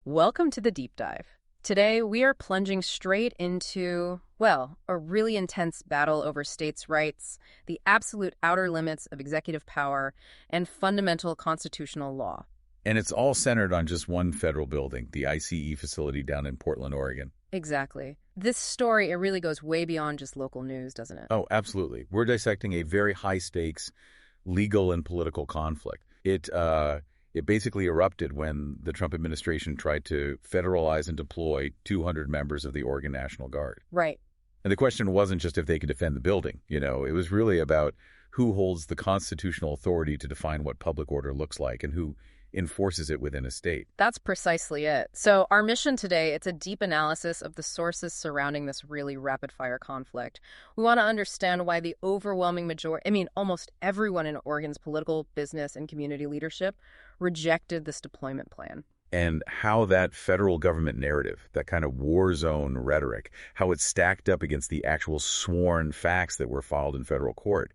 Welcome to the deep dive. Today, we are plunging straight into, well, a really intense battle over states' rights, the absolute outer limits of executive power, and fundamental constitutional law. And it's all centered on just one federal building, the ICE facility down in Portland, Oregon. Exactly. This story, it really goes way beyond just local news, doesn't it? Oh, absolutely. We're dissecting a very high-stakes legal and political conflict. It basically erupted when the Trump administration tried to federalize and deploy 200 members of the Oregon National Guard. Right. And the question wasn't just if they could defend the building. It was really about who holds the constitutional authority to define what public order looks like and who enforces it within a state. That's precisely it. So our mission today, it's a deep analysis of the sources surrounding this really rapid-fire conflict. We want to understand why the overwhelming majority, almost everyone in Oregon's political, business, and community leadership rejected this deployment plan. And how that federal government narrative, that kind of war zone rhetoric, how it's stacked up against the actual sworn facts that were filed in federal court.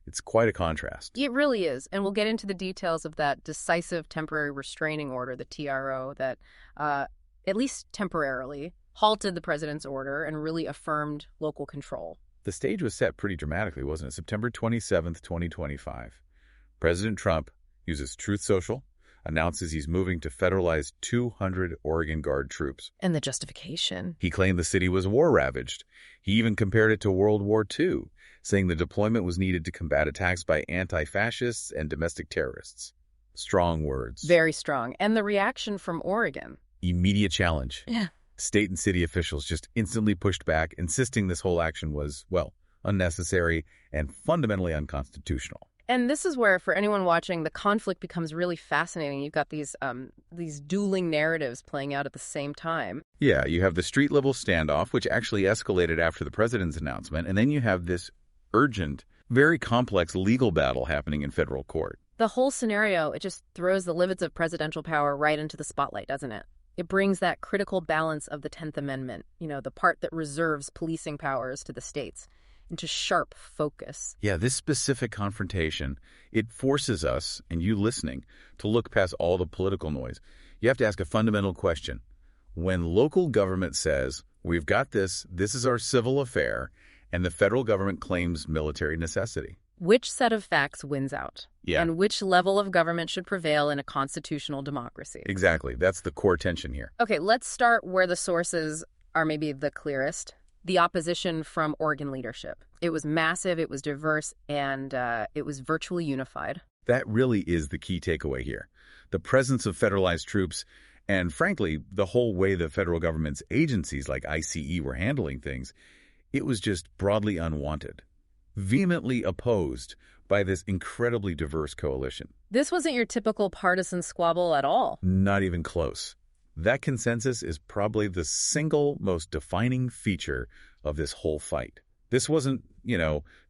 It's quite a contrast. It really is. And we'll get into the details of that decisive temporary restraining order, the TRO, that at least temporarily halted the president's order and really affirmed local control. The stage was set pretty dramatically, wasn't it? September 27th, 2025. President Trump uses Truth Social, announces he's moving to federalize 200 Oregon Guard troops. And the justification. He claimed the city was war-ravaged. He even compared it to World War II, saying the deployment was needed to combat attacks by anti-fascists and domestic terrorists. Strong words. Very strong. And the reaction from Oregon. Immediate challenge. Yeah. State and city officials just instantly pushed back, insisting this whole action was, unnecessary and fundamentally unconstitutional. And this is where, for anyone watching, the conflict becomes really fascinating. You've got these dueling narratives playing out at the same time. Yeah, you have the street-level standoff, which actually escalated after the president's announcement, and then you have this urgent, very complex legal battle happening in federal court. The whole scenario, it just throws the limits of presidential power right into the spotlight, doesn't it? It brings that critical balance of the 10th Amendment, the part that reserves policing powers to the states, into sharp focus. Yeah, this specific confrontation, it forces us, and you listening, to look past all the political noise. You have to ask a fundamental question. When local government says, we've got this is our civil affair, and the federal government claims military necessity. Which set of facts wins out? Yeah. And which level of government should prevail in a constitutional democracy? Exactly. That's the core tension here. Okay, let's start where the sources are maybe the clearest. The opposition from Oregon leadership. It was massive, it was diverse, and it was virtually unified. That really is the key takeaway here. The presence of federalized troops and, frankly, the whole way the federal government's agencies like ICE were handling things, it was just broadly unwanted, vehemently opposed by this incredibly diverse coalition. This wasn't your typical partisan squabble at all. Not even close. That consensus is probably the single most defining feature of this whole fight. This wasn't,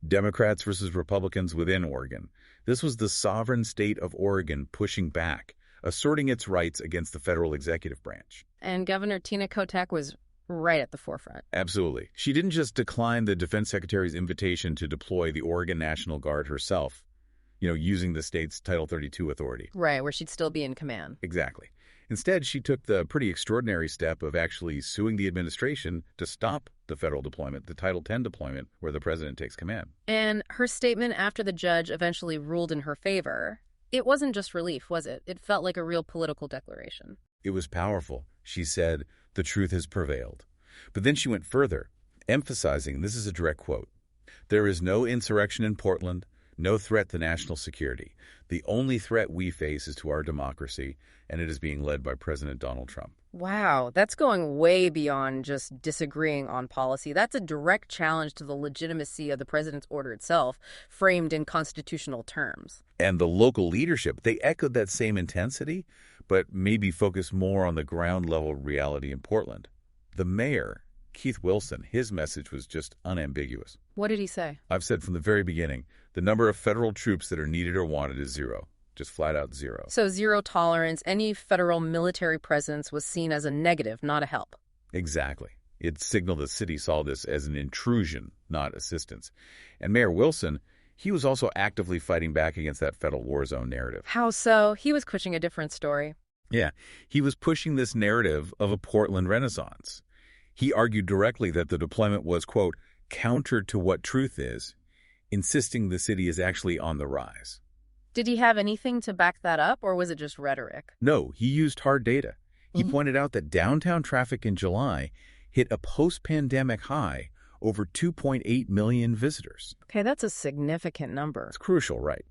Democrats versus Republicans within Oregon. This was the sovereign state of Oregon pushing back, asserting its rights against the federal executive branch. And Governor Tina Kotek was right at the forefront. Absolutely. She didn't just decline the defense secretary's invitation to deploy the Oregon National Guard herself, using the state's Title 32 authority. Right, where she'd still be in command. Exactly. Instead, she took the pretty extraordinary step of actually suing the administration to stop the federal deployment, the Title 10 deployment, where the president takes command. And her statement after the judge eventually ruled in her favor, it wasn't just relief, was it? It felt like a real political declaration. It was powerful. She said, the truth has prevailed. But then she went further, emphasizing, this is a direct quote, there is no insurrection in Portland, no threat to national security. The only threat we face is to our democracy, and it is being led by President Donald Trump. Wow, that's going way beyond just disagreeing on policy. That's a direct challenge to the legitimacy of the president's order itself, framed in constitutional terms. And the local leadership, they echoed that same intensity, but maybe focused more on the ground-level reality in Portland. The mayor, Keith Wilson, his message was just unambiguous. What did he say? I've said from the very beginning, the number of federal troops that are needed or wanted is zero. Just flat out zero. So zero tolerance. Any federal military presence was seen as a negative, not a help. Exactly. It signaled the city saw this as an intrusion, not assistance. And Mayor Wilson, he was also actively fighting back against that federal war zone narrative. How so? He was pushing a different story. Yeah, he was pushing this narrative of a Portland Renaissance. He argued directly that the deployment was, quote, counter to what truth is, insisting the city is actually on the rise. Did he have anything to back that up, or was it just rhetoric? No, he used hard data. He pointed out that downtown traffic in July hit a post-pandemic high, over 2.8 million visitors. Okay, that's a significant number. It's crucial, right?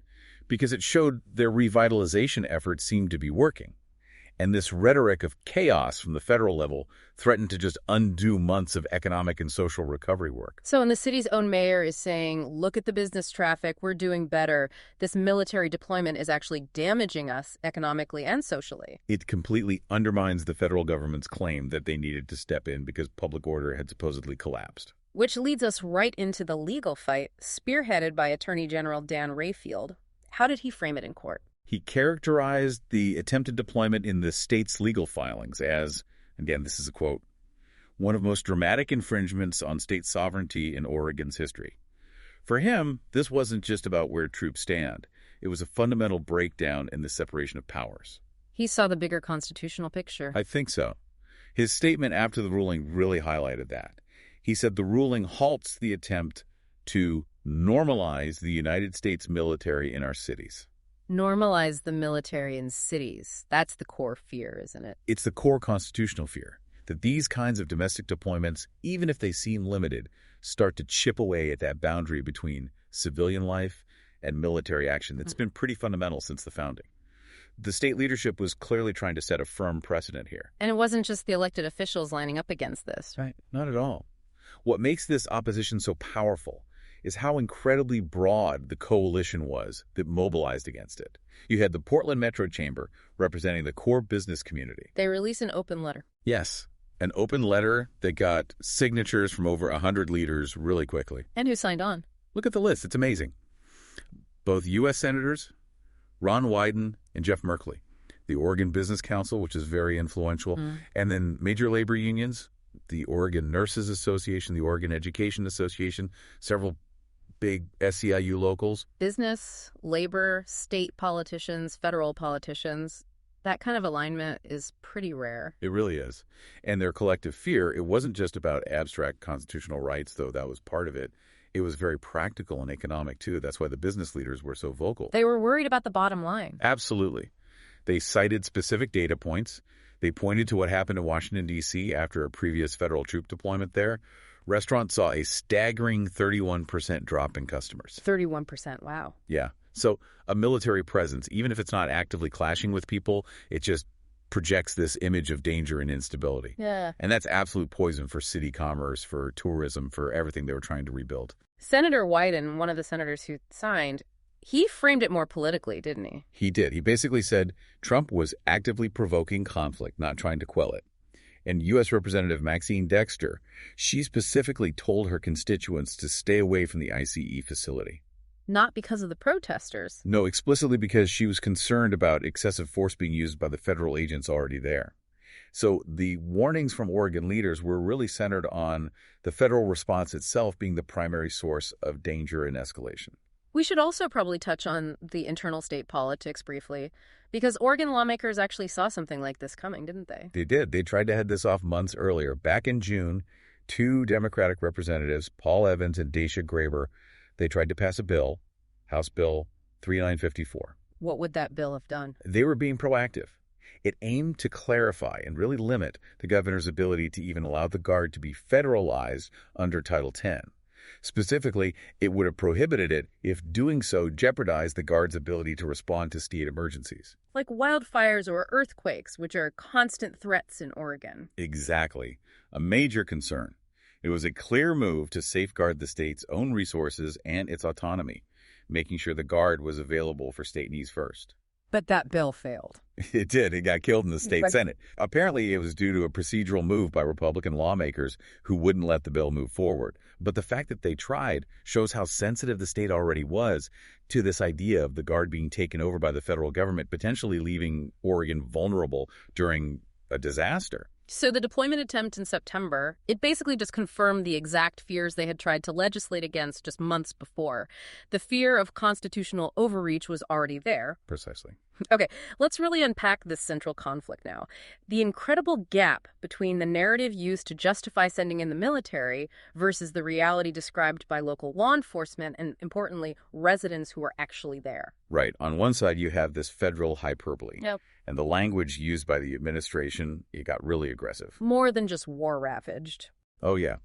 Because it showed their revitalization efforts seemed to be working. And this rhetoric of chaos from the federal level threatened to just undo months of economic and social recovery work. So when the city's own mayor is saying, look at the business traffic, we're doing better, this military deployment is actually damaging us economically and socially. It completely undermines the federal government's claim that they needed to step in because public order had supposedly collapsed. Which leads us right into the legal fight, spearheaded by Attorney General Dan Rayfield. How did he frame it in court? He characterized the attempted deployment in the state's legal filings as, again, this is a quote, one of the most dramatic infringements on state sovereignty in Oregon's history. For him, this wasn't just about where troops stand. It was a fundamental breakdown in the separation of powers. He saw the bigger constitutional picture. I think so. His statement after the ruling really highlighted that. He said the ruling halts the attempt to normalize the United States military in our cities. Normalize the military in cities. That's the core fear, isn't it? It's the core constitutional fear that these kinds of domestic deployments, even if they seem limited, start to chip away at that boundary between civilian life and military action that's been pretty fundamental since the founding. The state leadership was clearly trying to set a firm precedent here. And it wasn't just the elected officials lining up against this. Right, not at all. What makes this opposition so powerful is how incredibly broad the coalition was that mobilized against it. You had the Portland Metro Chamber representing the core business community. They released an open letter. Yes, an open letter that got signatures from over 100 leaders really quickly. And who signed on? Look at the list. It's amazing. Both U.S. Senators, Ron Wyden and Jeff Merkley, the Oregon Business Council, which is very influential, and then major labor unions, the Oregon Nurses Association, the Oregon Education Association, several big SEIU locals. Business, labor, state politicians, federal politicians. That kind of alignment is pretty rare. It really is. And their collective fear, it wasn't just about abstract constitutional rights, though that was part of it. It was very practical and economic, too. That's why the business leaders were so vocal. They were worried about the bottom line. Absolutely. They cited specific data points. They pointed to what happened in Washington, D.C. after a previous federal troop deployment there. Restaurants saw a staggering 31% drop in customers. 31%, wow. Yeah. So a military presence, even if it's not actively clashing with people, it just projects this image of danger and instability. Yeah. And that's absolute poison for city commerce, for tourism, for everything they were trying to rebuild. Senator Wyden, one of the senators who signed, he framed it more politically, didn't he? He did. He basically said Trump was actively provoking conflict, not trying to quell it. And U.S. Representative Maxine Dexter, she specifically told her constituents to stay away from the ICE facility. Not because of the protesters. No, explicitly because she was concerned about excessive force being used by the federal agents already there. So the warnings from Oregon leaders were really centered on the federal response itself being the primary source of danger and escalation. We should also probably touch on the internal state politics briefly, because Oregon lawmakers actually saw something like this coming, didn't they? They did. They tried to head this off months earlier. Back in June, two Democratic representatives, Paul Evans and Dacia Graber, they tried to pass a bill, House Bill 3954. What would that bill have done? They were being proactive. It aimed to clarify and really limit the governor's ability to even allow the Guard to be federalized under Title X. Specifically, it would have prohibited it if doing so jeopardized the Guard's ability to respond to state emergencies. Like wildfires or earthquakes, which are constant threats in Oregon. Exactly. A major concern. It was a clear move to safeguard the state's own resources and its autonomy, making sure the Guard was available for state needs first. But that bill failed. It did. It got killed in the state Senate. Apparently, it was due to a procedural move by Republican lawmakers who wouldn't let the bill move forward. But the fact that they tried shows how sensitive the state already was to this idea of the Guard being taken over by the federal government, potentially leaving Oregon vulnerable during a disaster. So the deployment attempt in September, it basically just confirmed the exact fears they had tried to legislate against just months before. The fear of constitutional overreach was already there. Precisely. Okay, let's really unpack this central conflict now. The incredible gap between the narrative used to justify sending in the military versus the reality described by local law enforcement and, importantly, residents who are actually there. Right. On one side, you have this federal hyperbole. Yep. And the language used by the administration, it got really aggressive. More than just war-ravaged. Oh, yeah.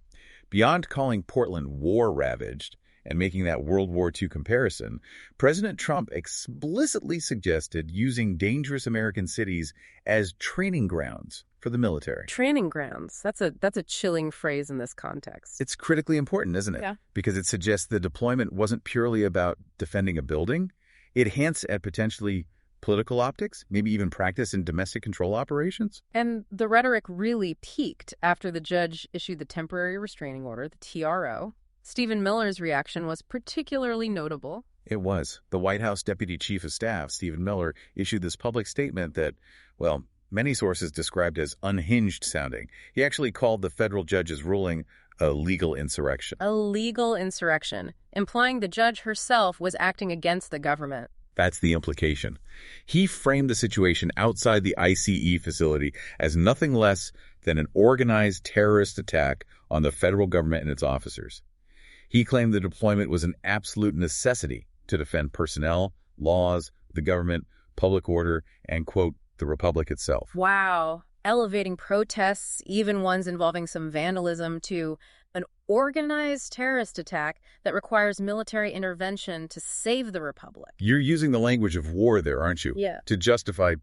Beyond calling Portland war-ravaged and making that World War II comparison, President Trump explicitly suggested using dangerous American cities as training grounds for the military. Training grounds. That's a chilling phrase in this context. It's critically important, isn't it? Yeah. Because it suggests the deployment wasn't purely about defending a building. It hints at potentially political optics, maybe even practice in domestic control operations. And the rhetoric really peaked after the judge issued the temporary restraining order, the TRO. Stephen Miller's reaction was particularly notable. It was. The White House Deputy Chief of Staff, Stephen Miller, issued this public statement that, well, many sources described as unhinged sounding. He actually called the federal judge's ruling a legal insurrection. A legal insurrection, implying the judge herself was acting against the government. That's the implication. He framed the situation outside the ICE facility as nothing less than an organized terrorist attack on the federal government and its officers. He claimed the deployment was an absolute necessity to defend personnel, laws, the government, public order, and, quote, the republic itself. Wow. Elevating protests, even ones involving some vandalism, to an organized terrorist attack that requires military intervention to save the republic. You're using the language of war there, aren't you? Yeah. To justify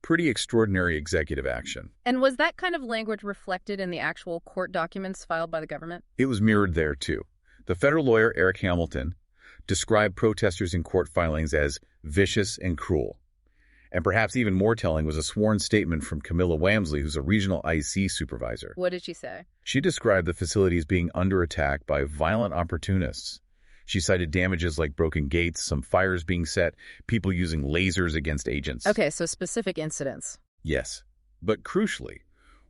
pretty extraordinary executive action. And was that kind of language reflected in the actual court documents filed by the government? It was mirrored there, too. The federal lawyer, Eric Hamilton, described protesters in court filings as vicious and cruel. And perhaps even more telling was a sworn statement from Camilla Wamsley, who's a regional IC supervisor. What did she say? She described the facility as being under attack by violent opportunists. She cited damages like broken gates, some fires being set, people using lasers against agents. Okay, so specific incidents. Yes. But crucially,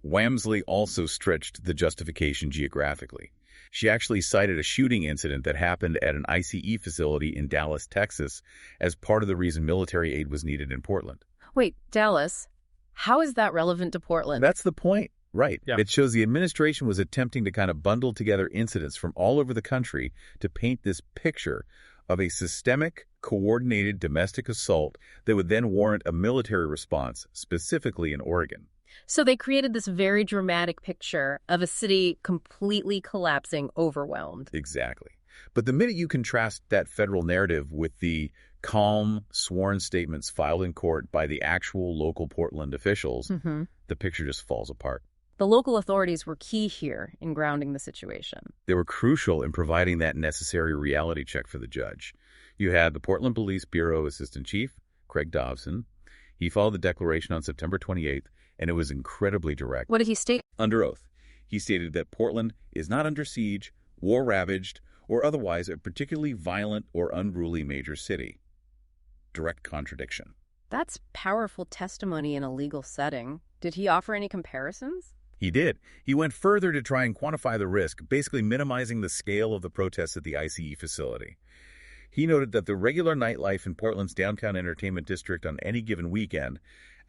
Wamsley also stretched the justification geographically. She actually cited a shooting incident that happened at an ICE facility in Dallas, Texas, as part of the reason military aid was needed in Portland. Wait, Dallas? How is that relevant to Portland? That's the point, right? Yeah. It shows the administration was attempting to kind of bundle together incidents from all over the country to paint this picture of a systemic, coordinated domestic assault that would then warrant a military response, specifically in Oregon. So they created this very dramatic picture of a city completely collapsing, overwhelmed. Exactly. But the minute you contrast that federal narrative with the calm, sworn statements filed in court by the actual local Portland officials, the picture just falls apart. The local authorities were key here in grounding the situation. They were crucial in providing that necessary reality check for the judge. You had the Portland Police Bureau Assistant Chief, Craig Dobson. He followed the declaration on September 28th, and it was incredibly direct. What did he state? Under oath, he stated that Portland is not under siege, war-ravaged, or otherwise a particularly violent or unruly major city. Direct contradiction. That's powerful testimony in a legal setting. Did he offer any comparisons? He did. He went further to try and quantify the risk, basically minimizing the scale of the protests at the ICE facility. He noted that the regular nightlife in Portland's downtown entertainment district on any given weekend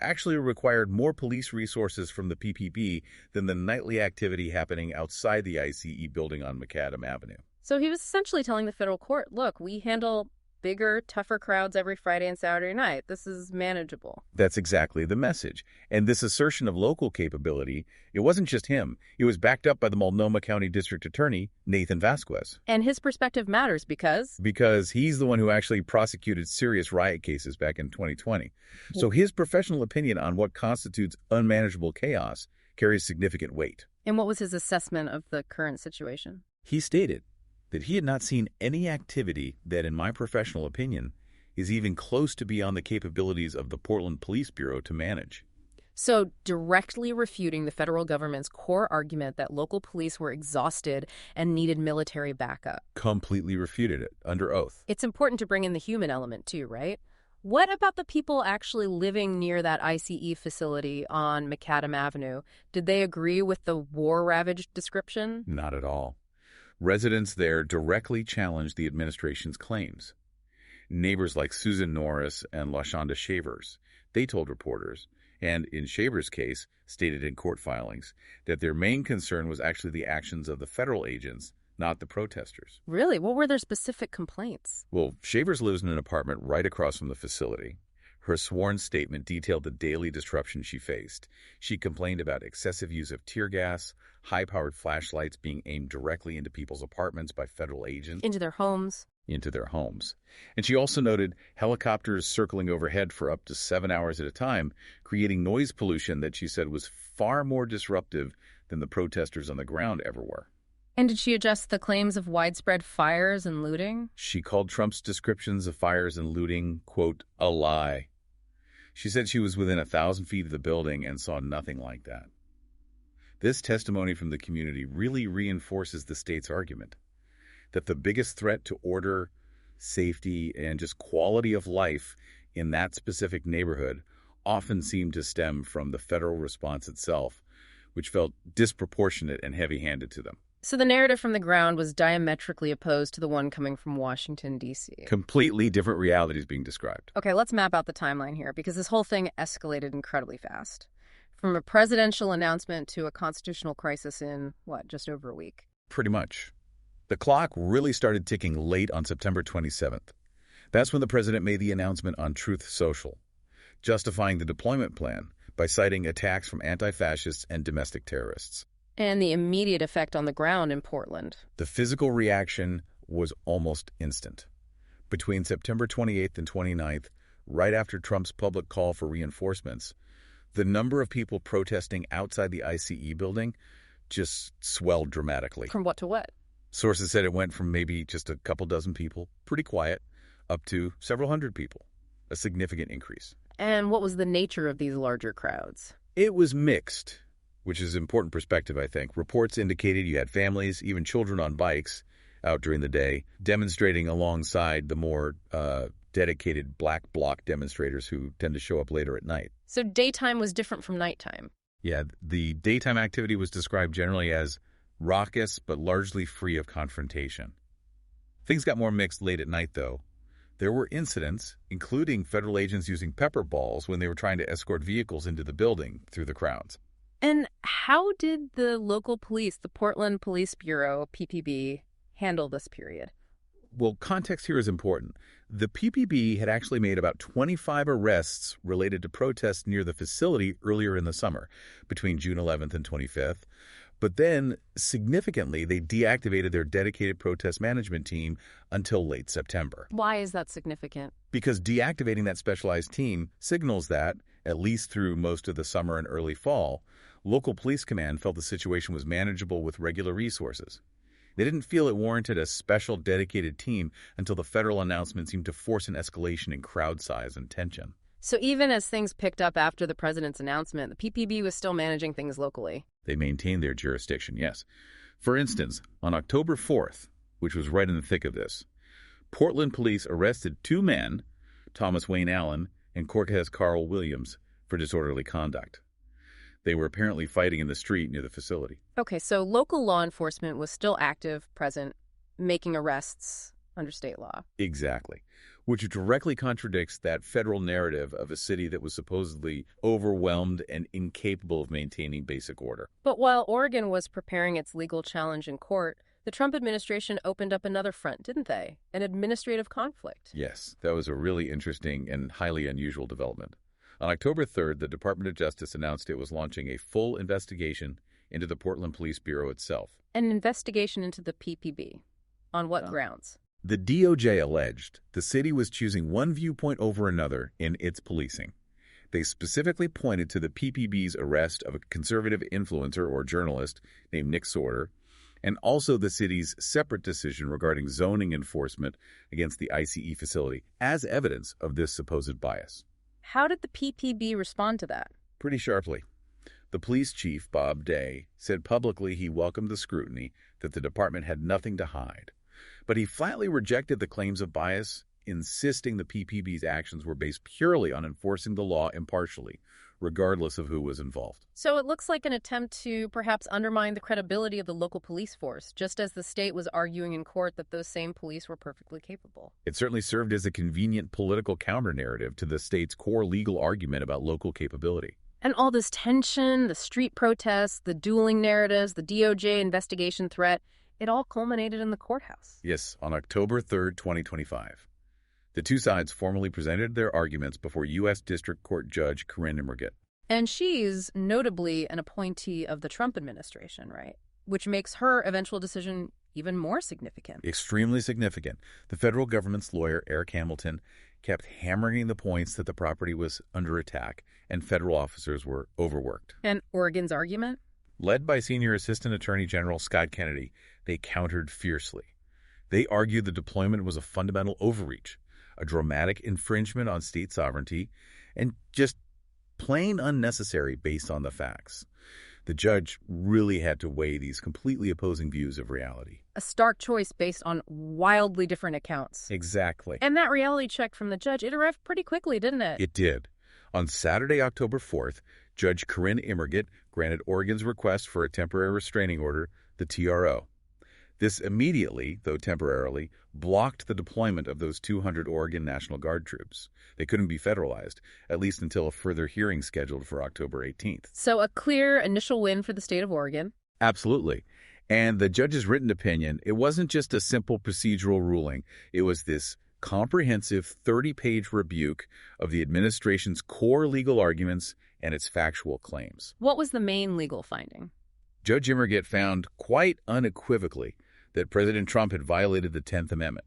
actually required more police resources from the PPB than the nightly activity happening outside the ICE building on Macadam Avenue. So he was essentially telling the federal court, look, we handle bigger, tougher crowds every Friday and Saturday night. This is manageable. That's exactly the message. And this assertion of local capability, it wasn't just him. It was backed up by the Multnomah County District Attorney, Nathan Vasquez. And his perspective matters because He's the one who actually prosecuted serious riot cases back in 2020. So his professional opinion on what constitutes unmanageable chaos carries significant weight. And what was his assessment of the current situation? He stated that he had not seen any activity that, in my professional opinion, is even close to beyond the capabilities of the Portland Police Bureau to manage. So directly refuting the federal government's core argument that local police were exhausted and needed military backup. Completely refuted it, under oath. It's important to bring in the human element too, right? What about the people actually living near that ICE facility on Macadam Avenue? Did they agree with the war-ravaged description? Not at all. Residents there directly challenged the administration's claims. Neighbors like Susan Norris and LaShonda Shavers, they told reporters, and in Shavers' case, stated in court filings, that their main concern was actually the actions of the federal agents, not the protesters. Really? What were their specific complaints? Well, Shavers lives in an apartment right across from the facility. Her sworn statement detailed the daily disruption she faced. She complained about excessive use of tear gas, high-powered flashlights being aimed directly into people's apartments by federal agents. Into their homes. And she also noted helicopters circling overhead for up to 7 hours at a time, creating noise pollution that she said was far more disruptive than the protesters on the ground ever were. And did she adjust the claims of widespread fires and looting? She called Trump's descriptions of fires and looting, quote, a lie. She said she was within 1,000 feet of the building and saw nothing like that. This testimony from the community really reinforces the state's argument that the biggest threat to order, safety, and just quality of life in that specific neighborhood often seemed to stem from the federal response itself, which felt disproportionate and heavy-handed to them. So the narrative from the ground was diametrically opposed to the one coming from Washington, D.C. Completely different realities being described. Okay, let's map out the timeline here, because this whole thing escalated incredibly fast. From a presidential announcement to a constitutional crisis in, just over a week? Pretty much. The clock really started ticking late on September 27th. That's when the president made the announcement on Truth Social, justifying the deployment plan by citing attacks from anti-fascists and domestic terrorists. And the immediate effect on the ground in Portland. The physical reaction was almost instant. Between September 28th and 29th, right after Trump's public call for reinforcements, the number of people protesting outside the ICE building just swelled dramatically. From what to what? Sources said it went from maybe just a couple dozen people, pretty quiet, up to several hundred people, a significant increase. And what was the nature of these larger crowds? It was mixed, which is important perspective, I think. Reports indicated you had families, even children on bikes, out during the day, demonstrating alongside the more dedicated black bloc demonstrators who tend to show up later at night. So daytime was different from nighttime? Yeah, the daytime activity was described generally as raucous but largely free of confrontation. Things got more mixed late at night, though. There were incidents, including federal agents using pepper balls when they were trying to escort vehicles into the building through the crowds. And how did the local police, the Portland Police Bureau, PPB, handle this period? Well, context here is important. The PPB had actually made about 25 arrests related to protests near the facility earlier in the summer, between June 11th and 25th. But then, significantly, they deactivated their dedicated protest management team until late September. Why is that significant? Because deactivating that specialized team signals that, at least through most of the summer and early fall, local police command felt the situation was manageable with regular resources. They didn't feel it warranted a special dedicated team until the federal announcement seemed to force an escalation in crowd size and tension. So even as things picked up after the president's announcement, the PPB was still managing things locally. They maintained their jurisdiction, yes. For instance, on October 4th, which was right in the thick of this, Portland police arrested two men, Thomas Wayne Allen and Cortez Carl Williams, for disorderly conduct. They were apparently fighting in the street near the facility. Okay, so local law enforcement was still active, present, making arrests under state law. Exactly, which directly contradicts that federal narrative of a city that was supposedly overwhelmed and incapable of maintaining basic order. But while Oregon was preparing its legal challenge in court, the Trump administration opened up another front, didn't they? An administrative conflict. Yes, that was a really interesting and highly unusual development. On October 3rd, the Department of Justice announced it was launching a full investigation into the Portland Police Bureau itself. An investigation into the PPB. On what grounds? The DOJ alleged the city was choosing one viewpoint over another in its policing. They specifically pointed to the PPB's arrest of a conservative influencer or journalist named Nick Sorter, and also the city's separate decision regarding zoning enforcement against the ICE facility as evidence of this supposed bias. How did the PPB respond to that? Pretty sharply. The police chief, Bob Day, said publicly he welcomed the scrutiny, that the department had nothing to hide. But he flatly rejected the claims of bias, insisting the PPB's actions were based purely on enforcing the law impartially, regardless of who was involved. So it looks like an attempt to perhaps undermine the credibility of the local police force, just as the state was arguing in court that those same police were perfectly capable. It certainly served as a convenient political counter-narrative to the state's core legal argument about local capability. And all this tension, the street protests, the dueling narratives, the DOJ investigation threat, it all culminated in the courthouse. Yes, on October 3rd, 2025. The two sides formally presented their arguments before U.S. District Court Judge Corinne Immergut. And she's notably an appointee of the Trump administration, right? Which makes her eventual decision even more significant. Extremely significant. The federal government's lawyer, Eric Hamilton, kept hammering the points that the property was under attack and federal officers were overworked. And Oregon's argument? Led by Senior Assistant Attorney General Scott Kennedy, they countered fiercely. They argued the deployment was a fundamental overreach, a dramatic infringement on state sovereignty, and just plain unnecessary based on the facts. The judge really had to weigh these completely opposing views of reality. A stark choice based on wildly different accounts. Exactly. And that reality check from the judge, it arrived pretty quickly, didn't it? It did. On Saturday, October 4th, Judge Corinne Immergut granted Oregon's request for a temporary restraining order, the TRO. This immediately, though temporarily, blocked the deployment of those 200 Oregon National Guard troops. They couldn't be federalized, at least until a further hearing scheduled for October 18th. So a clear initial win for the state of Oregon. Absolutely. And the judge's written opinion, it wasn't just a simple procedural ruling. It was this comprehensive 30-page rebuke of the administration's core legal arguments and its factual claims. What was the main legal finding? Judge Immergut found quite unequivocally that President Trump had violated the 10th Amendment.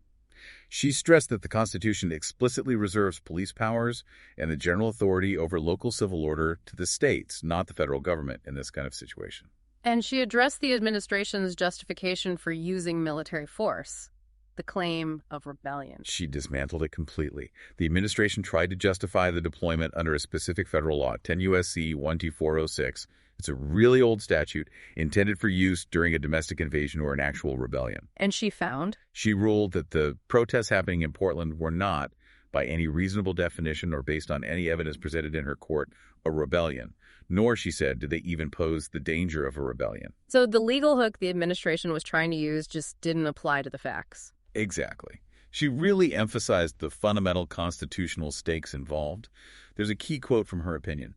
She stressed that the Constitution explicitly reserves police powers and the general authority over local civil order to the states, not the federal government, in this kind of situation. And she addressed the administration's justification for using military force, the claim of rebellion. She dismantled it completely. The administration tried to justify the deployment under a specific federal law, 10 U.S.C. 12406. It's a really old statute intended for use during a domestic invasion or an actual rebellion. And she found? She ruled that the protests happening in Portland were not, by any reasonable definition or based on any evidence presented in her court, a rebellion. Nor, she said, did they even pose the danger of a rebellion. So the legal hook the administration was trying to use just didn't apply to the facts. Exactly. She really emphasized the fundamental constitutional stakes involved. There's a key quote from her opinion.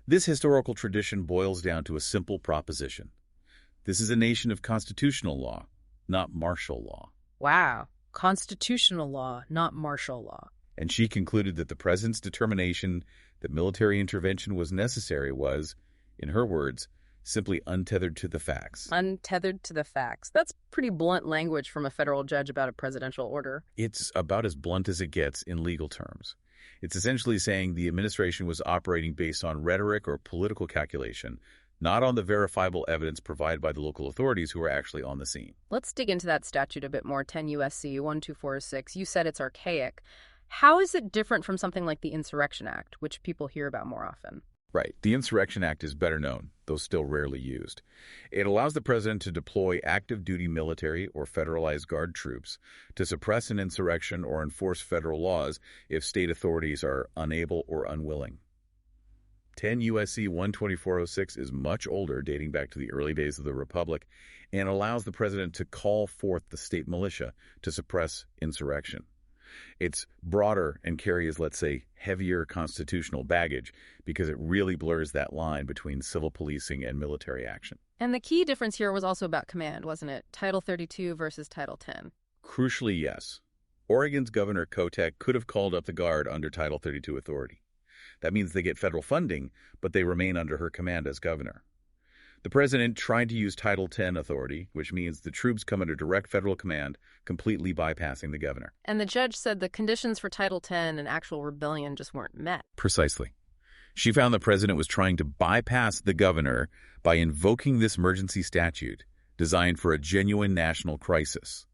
This historical tradition boils down to a simple proposition. This is a nation of constitutional law, not martial law. Wow. Constitutional law, not martial law. And she concluded that the president's determination that military intervention was necessary was, in her words, simply untethered to the facts. Untethered to the facts. That's pretty blunt language from a federal judge about a presidential order. It's about as blunt as it gets in legal terms. It's essentially saying the administration was operating based on rhetoric or political calculation, not on the verifiable evidence provided by the local authorities who were actually on the scene. Let's dig into that statute a bit more, 10 U.S.C. 12406. You said it's archaic. How is it different from something like the Insurrection Act, which people hear about more often? Right. The Insurrection Act is better known, though still rarely used. It allows the president to deploy active duty military or federalized guard troops to suppress an insurrection or enforce federal laws if state authorities are unable or unwilling. 10 U.S.C. 12406 is much older, dating back to the early days of the Republic, and allows the president to call forth the state militia to suppress insurrection. It's broader and carries, let's say, heavier constitutional baggage because it really blurs that line between civil policing and military action. And the key difference here was also about command, wasn't it? Title 32 versus Title 10. Crucially, yes. Oregon's Governor Kotek could have called up the Guard under Title 32 authority. That means they get federal funding, but they remain under her command as governor. The president tried to use Title 10 authority, which means the troops come under direct federal command, completely bypassing the governor. And the judge said the conditions for Title 10 and actual rebellion just weren't met. Precisely. She found the president was trying to bypass the governor by invoking this emergency statute designed for a genuine national crisis,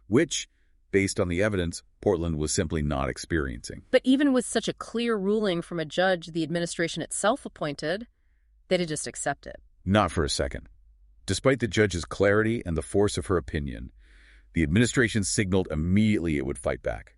which, based on the evidence, Portland was simply not experiencing. But even with such a clear ruling from a judge the administration itself appointed, they did just accept it. Not for a second. Despite the judge's clarity and the force of her opinion, the administration signaled immediately it would fight back.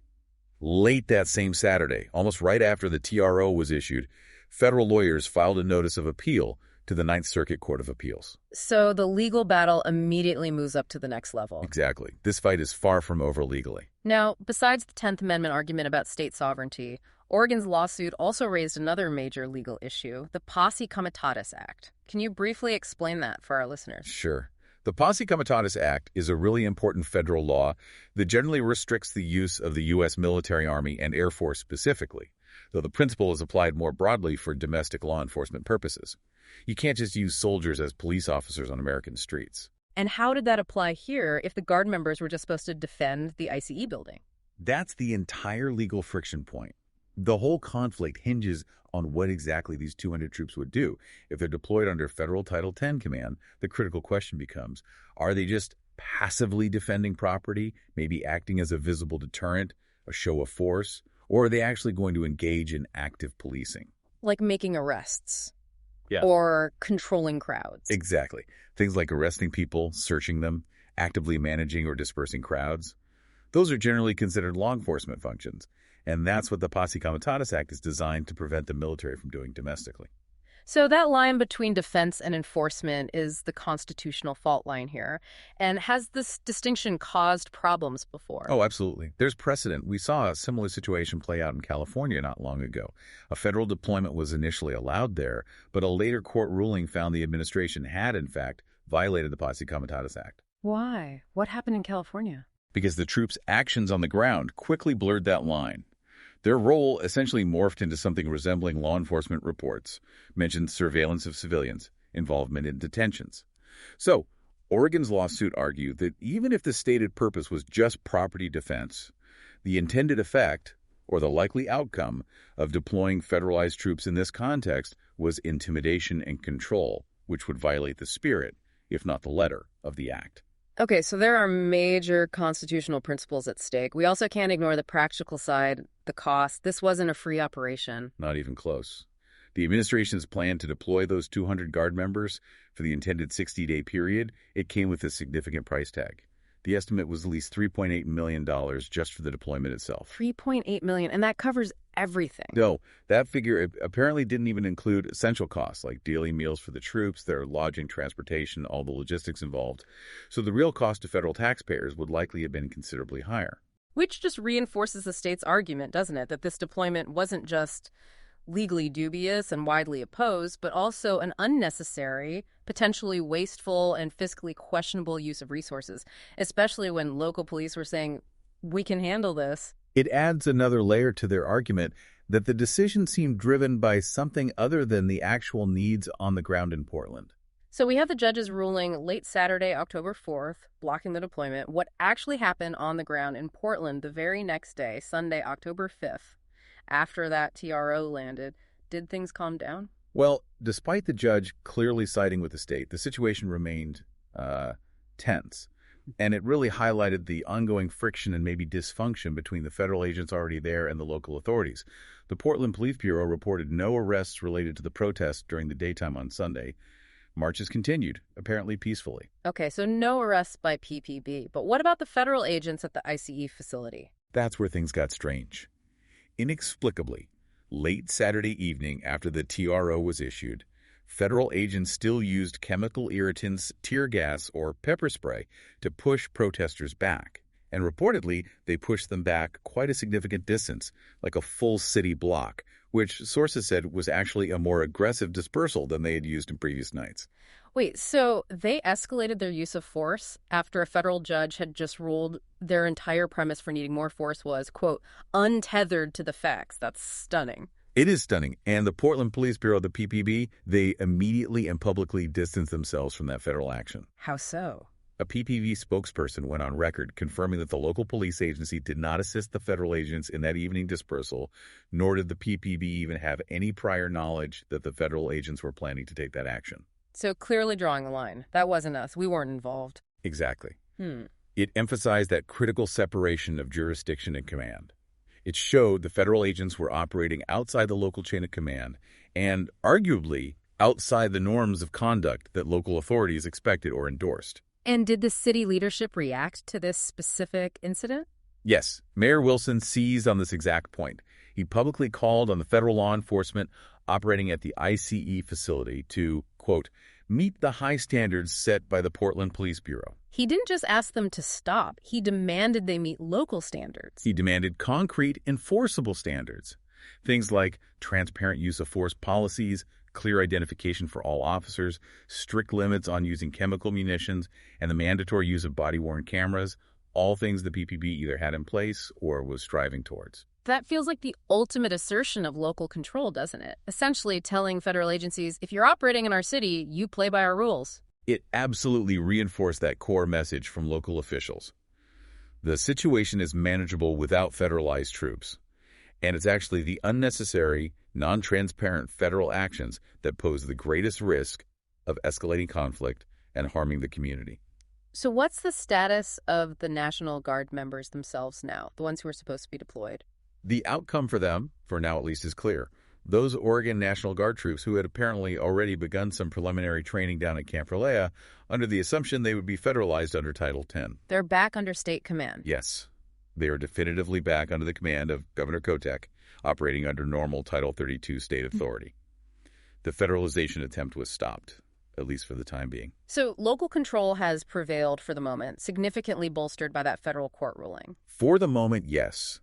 Late that same Saturday, almost right after the TRO was issued, federal lawyers filed a notice of appeal to the Ninth Circuit Court of Appeals. So the legal battle immediately moves up to the next level. Exactly. This fight is far from over legally. Now, besides the 10th Amendment argument about state sovereignty, Oregon's lawsuit also raised another major legal issue, the Posse Comitatus Act. Can you briefly explain that for our listeners? Sure. The Posse Comitatus Act is a really important federal law that generally restricts the use of the U.S. military, Army, and Air Force specifically, though the principle is applied more broadly for domestic law enforcement purposes. You can't just use soldiers as police officers on American streets. And how did that apply here if the Guard members were just supposed to defend the ICE building? That's the entire legal friction point. The whole conflict hinges on what exactly these 200 troops would do. If they're deployed under federal Title X command, the critical question becomes, are they just passively defending property, maybe acting as a visible deterrent, a show of force, or are they actually going to engage in active policing? Like making arrests. Yeah. Or controlling crowds. Exactly. Things like arresting people, searching them, actively managing or dispersing crowds. Those are generally considered law enforcement functions, and that's what the Posse Comitatus Act is designed to prevent the military from doing domestically. So that line between defense and enforcement is the constitutional fault line here. And has this distinction caused problems before? Oh, absolutely. There's precedent. We saw a similar situation play out in California not long ago. A federal deployment was initially allowed there, but a later court ruling found the administration had, in fact, violated the Posse Comitatus Act. Why? What happened in California? Because the troops' actions on the ground quickly blurred that line. Their role essentially morphed into something resembling law enforcement reports, mentioned surveillance of civilians, involvement in detentions. So, Oregon's lawsuit argued that even if the stated purpose was just property defense, the intended effect, or the likely outcome, of deploying federalized troops in this context was intimidation and control, which would violate the spirit, if not the letter, of the act. Okay, so there are major constitutional principles at stake. We also can't ignore the practical side, the cost. This wasn't a free operation. Not even close. The administration's plan to deploy those 200 Guard members for the intended 60-day period, it came with a significant price tag. The estimate was at least $3.8 million just for the deployment itself. $3.8 million, and that covers everything. No, that figure apparently didn't even include essential costs like daily meals for the troops, their lodging, transportation, all the logistics involved. So the real cost to federal taxpayers would likely have been considerably higher. Which just reinforces the state's argument, doesn't it, that this deployment wasn't just legally dubious and widely opposed, but also an unnecessary, potentially wasteful, and fiscally questionable use of resources, especially when local police were saying, we can handle this. It adds another layer to their argument that the decision seemed driven by something other than the actual needs on the ground in Portland. So we have the judge's ruling late Saturday, October 4th, blocking the deployment. What actually happened on the ground in Portland the very next day, Sunday, October 5th, after that TRO landed, did things calm down? Well, despite the judge clearly siding with the state, the situation remained tense. And it really highlighted the ongoing friction and maybe dysfunction between the federal agents already there and the local authorities. The Portland Police Bureau reported no arrests related to the protests during the daytime on Sunday. Marches continued, apparently peacefully. Okay, so no arrests by PPB. But what about the federal agents at the ICE facility? That's where things got strange. Inexplicably, late Saturday evening after the TRO was issued, federal agents still used chemical irritants, tear gas, or pepper spray to push protesters back. And reportedly, they pushed them back quite a significant distance, like a full city block, which sources said was actually a more aggressive dispersal than they had used in previous nights. Wait, so they escalated their use of force after a federal judge had just ruled their entire premise for needing more force was, quote, untethered to the facts. That's stunning. It is stunning. And the Portland Police Bureau, the PPB, they immediately and publicly distanced themselves from that federal action. How so? A PPV spokesperson went on record confirming that the local police agency did not assist the federal agents in that evening dispersal, nor did the PPB even have any prior knowledge that the federal agents were planning to take that action. So clearly drawing a line. That wasn't us. We weren't involved. Exactly. It emphasized that critical separation of jurisdiction and command. It showed the federal agents were operating outside the local chain of command and, arguably, outside the norms of conduct that local authorities expected or endorsed. And did the city leadership react to this specific incident? Yes, Mayor Wilson seized on this exact point. He publicly called on the federal law enforcement operating at the ICE facility to, quote, meet the high standards set by the Portland Police Bureau. He didn't just ask them to stop. He demanded they meet local standards. He demanded concrete, enforceable standards. Things like transparent use of force policies, clear identification for all officers, strict limits on using chemical munitions, and the mandatory use of body-worn cameras, all things the PPB either had in place or was striving towards. That feels like the ultimate assertion of local control, doesn't it? Essentially telling federal agencies, if you're operating in our city, you play by our rules. It absolutely reinforced that core message from local officials. The situation is manageable without federalized troops, and it's actually the unnecessary, non-transparent federal actions that pose the greatest risk of escalating conflict and harming the community. So what's the status of the National Guard members themselves now, the ones who are supposed to be deployed? The outcome for them, for now at least, is clear. Those Oregon National Guard troops who had apparently already begun some preliminary training down at Camp Raleigh under the assumption they would be federalized under Title X. They're back under state command. Yes, they are definitively back under the command of Governor Kotek, operating under normal Title 32 state authority. The federalization attempt was stopped, at least for the time being. So local control has prevailed for the moment, significantly bolstered by that federal court ruling. For the moment, yes.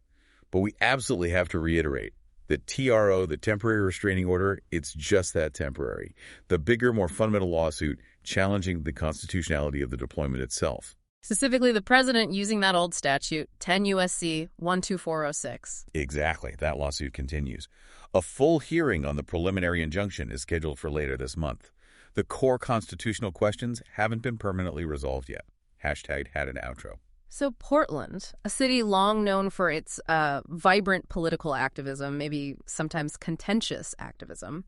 But we absolutely have to reiterate that TRO, the temporary restraining order, it's just that temporary. The bigger, more fundamental lawsuit challenging the constitutionality of the deployment itself. Specifically, the president using that old statute, 10 U.S.C. 12406. Exactly. That lawsuit continues. A full hearing on the preliminary injunction is scheduled for later this month. The core constitutional questions haven't been permanently resolved yet. Hashtag had an outro. So Portland, a city long known for its vibrant political activism, maybe sometimes contentious activism,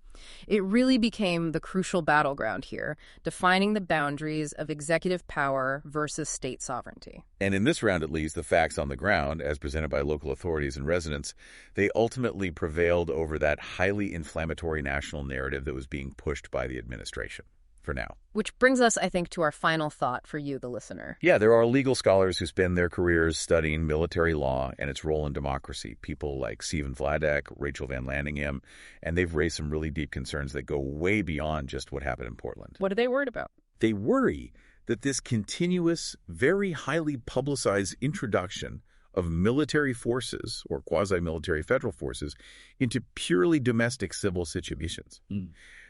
it really became the crucial battleground here, defining the boundaries of executive power versus state sovereignty. And in this round, at least, the facts on the ground, as presented by local authorities and residents, they ultimately prevailed over that highly inflammatory national narrative that was being pushed by the administration. For now. Which brings us, I think, to our final thought for you, the listener. Yeah, there are legal scholars who spend their careers studying military law and its role in democracy. People like Stephen Vladek, Rachel Van Landingham, and they've raised some really deep concerns that go way beyond just what happened in Portland. What are they worried about? They worry that this continuous, very highly publicized introduction of military forces or quasi-military federal forces into purely domestic civil situations.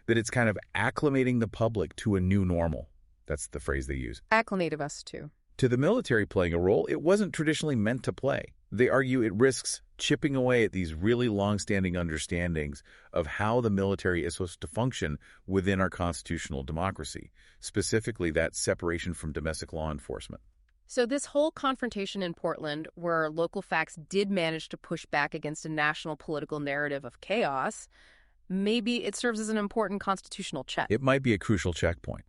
That it's kind of acclimating the public to a new normal. That's the phrase they use. Acclimative us to the military playing a role it wasn't traditionally meant to play. They argue it risks chipping away at these really long-standing understandings of how the military is supposed to function within our constitutional democracy, specifically that separation from domestic law enforcement. So this whole confrontation in Portland, where local facts did manage to push back against a national political narrative of chaos, maybe it serves as an important constitutional check. It might be a crucial checkpoint.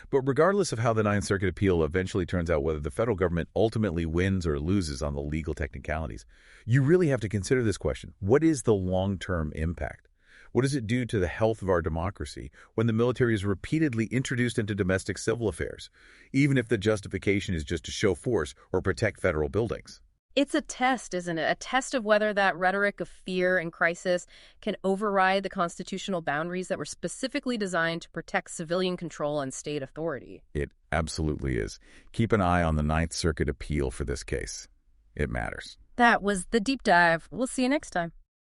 But regardless of how the Ninth Circuit appeal eventually turns out, whether the federal government ultimately wins or loses on the legal technicalities, you really have to consider this question. What is the long-term impact? What does it do to the health of our democracy when the military is repeatedly introduced into domestic civil affairs, even if the justification is just to show force or protect federal buildings? It's a test, isn't it? A test of whether that rhetoric of fear and crisis can override the constitutional boundaries that were specifically designed to protect civilian control and state authority. It absolutely is. Keep an eye on the Ninth Circuit appeal for this case. It matters. That was The Deep Dive. We'll see you next time.